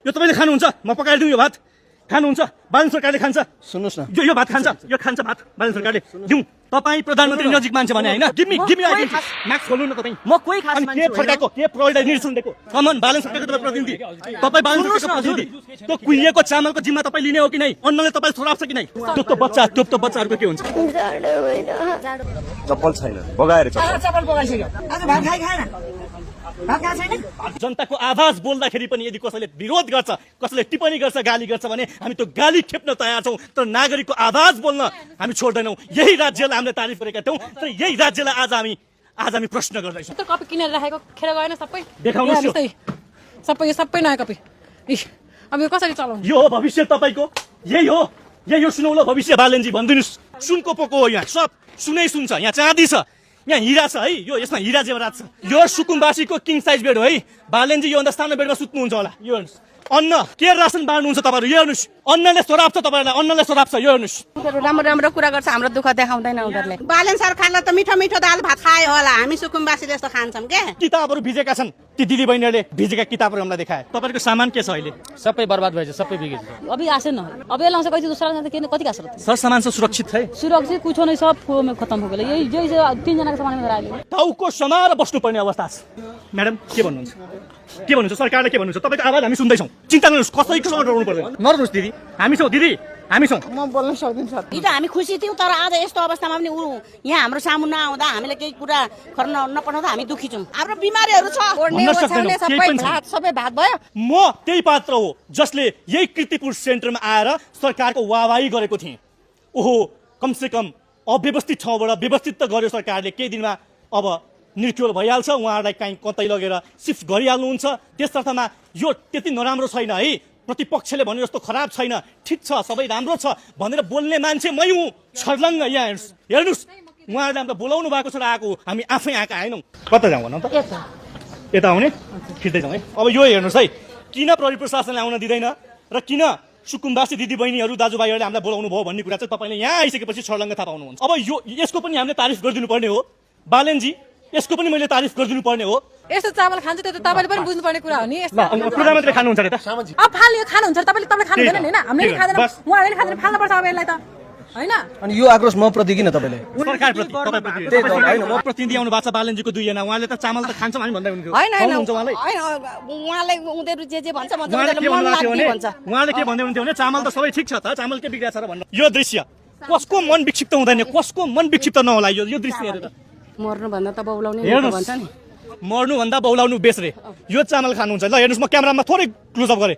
यो तपाईले खानुहुन्छ म पकाइदिउँ यो भात खानुहुन्छ बालन सरकारले खान्छ सुन्नुस् न यो भात खान्छ यो खान्छ भात बालन सरकारले दिउँ तपाई प्रधानमन्त्री नजिक मान्छे भने हैन गिभ मी मास्क खोल्नु न तपाई म कोही खास अनि के फर्काको के प्रहरीलाई निर्देशन दिएको कमन बालन सरकारको तपाईँ प्रतिनिधि तपाई बालन सरकारको प्रतिनिधि त्यो कुहिएको चामलको जिम्मा तपाई लिने हो कि नै अन्नले तपाई छोराप्छ कि नै त्यो बच्चाहरूको के हुन्छ चप्पल छैन बगाएर चप्पल चप्पल बगाइसक्यो आज भात खाएन भात खाएको छैन जनताको आवाज बोल्दाखेरि पनि यदि कसैले विरोध गर्छ कसैले टिप्पणी गर्छ गाली गर्छ भने हामी त्यो गाली खेप्न तयार छौँ तर नागरिकको आवाज बोल्न हामी छोड्दैनौँ यही राज्यलाई हामीले तारिफ गरेका थियौँ तर यही राज्यलाई आज हामी प्रश्न गर्दैछौँ त्यो कपी किनेर राखेको खेर गएन सबै देखाउनुहोस् यो। सबै नयाँ कपी अब यो कसरी चलाउनु यो हो भविष्य तपाईँको यही हो सुनौलो भविष्य बालनजी भनिदिनुहोस् सुनको पोको हो यहाँ सब सुनै सुन्छ यहाँ चाँदी छ यहाँ हिरा छ है यो यसमा हिरा जेवरात छ यो सुकुम्बासीको किङ साइज बेड हो है बालनजी योभन्दा सानो बेडमा सुत्नुहुन्छ होला यो हेर्नुहोस् अन्न के रासन बाँड्नुहुन्छ तपाईँहरू यो हेर्नुहोस् अन्नले सोराप छ तपाईँहरूलाई अन्नले सोराप छ यो हेर्नुहोस् राम्रो राम्रो कुरा गर्छ हाम्रो दुःख देखाउँदैन उनीहरूले बालन सरकारले त मिठो मिठो दाल भात खायो होला हामी सुकुम्बासी जस्तो खान्छौँ के किताबहरू भिजेका छन् ती दिदी बहिनीहरूले भिजेका किताबहरू हामीलाई देखाए तपाईँको सामान के छ अहिले सबै बर्बाद भएछ सबै बिग्रेछ अभी आसे न अब ये लाउँछ कति दूसरा जान्छ किन कति कसरत सर सामान सब सुरक्षित है सुरक्षित कुछ नहीं सब में खत्म हो गेलै यही जो 3 जनाको सामान में राख्यो टाउको समाएर बस्नुपर्ने अवस्था छ म्याडम के भन्नुहुन्छ सरकारले के भन्नुहुन्छ तपाईँको आवाज हामी सुन्दैछौँ चिन्ता गर्नुहोस् कसैकोसँग डराउनु पर्दैन नडर्नुहोस् दिदी हामी छौँ दिदी हामी छौँ म बोल्न सक्दिनँ सर हिजो हामी खुसी थियौँ तर आज यस्तो अवस्थामा पनि यहाँ हाम्रो सामु नआउँदा हामीले केही कुरा गर्न नपठाउँदा हामी दुखी छौँ हाम्रो बिमारीहरू छ सबै भात भयो म त्यही पात्र हो जसले यही कीर्तिपुर सेन्टरमा आएर सरकारको वाहवाही गरेको थिएँ ओहो कमसे कम अव्यवस्थित ठाउँबाट व्यवस्थित त गर्यो सरकारले केही दिनमा अब निर्क्युल भइहाल्छ उहाँहरूलाई कहीँ कतै लगेर सिफ्ट गरिहाल्नुहुन्छ त्यसतर्फमा यो त्यति नराम्रो छैन है प्रतिपक्षले भने जस्तो खराब छैन ठिक छ सबै राम्रो छ भनेर बोल्ने मान्छे मै हुँ छर्लङ्ग यहाँ हेर्नुहोस् उहाँहरूले हामीलाई बोलाउनु भएको छ र आएको हामी आफै आएका आएनौँ कता जाउँ भनौँ त यता आउने फिर्दै जाउँ है अब यो हेर्नुहोस् है किन प्रहरी प्रशासनले आउन दिँदैन र किन सुकुम्बासी दिदी बहिनीहरू दाजुभाइहरूले हामीलाई बोलाउनु भयो भन्ने कुरा चाहिँ तपाईँले यहाँ आइसकेपछि छर्लङ्ग थाहा पाउनुहुन्छ अब यसको पनि हामीले तारिफ गरिदिनु पर्ने हो बालनजी यसको पनि मैले तारिफ गरिदिनु पर्ने हो यस्तो चामल खान्छ त्यो त तपाईले पनि बुझ्नुपर्ने कुरा हो नि प्रधानमन्त्री खानुहुन्छ अरे त अब फाल्यो खानुहुन्छ तपाईले खानु हुँदैन हैन हामीले खाँदैन उहाँहरूले खाँदैन फाल्नु पर्छ अब यसलाई त हैन अनि यो आक्रोश म प्रति किन तपाईले सरकारप्रति तपाईँ म प्रतिनिधि आउनु भएको छ बालनजीको दुई जना उहाँले त चामल त खान्छौँ हामी भन्दै हुनुहुन्थ्यो होइन उहाँलाई उहाँले उनीहरू जे भन्छ उहाँले के भन्दै हुन्थ्यो भने चामल त सबै ठिक छ त चामल के बिग्रेछ र भन्नु यो दृश्य कसको मन विक्षिप्त हुँदैन कसको मन विक्षिप्त नहोला यो दृश्य हेरेर मर्नुभन्दा त बौलाउने भन्छ नि मर्नुभन्दा बौलाउनु बेस रे यो चामल खानुहुन्छ ल हेर्नुहोस् म क्यामेरामा थोरै क्लोज अप गरेँ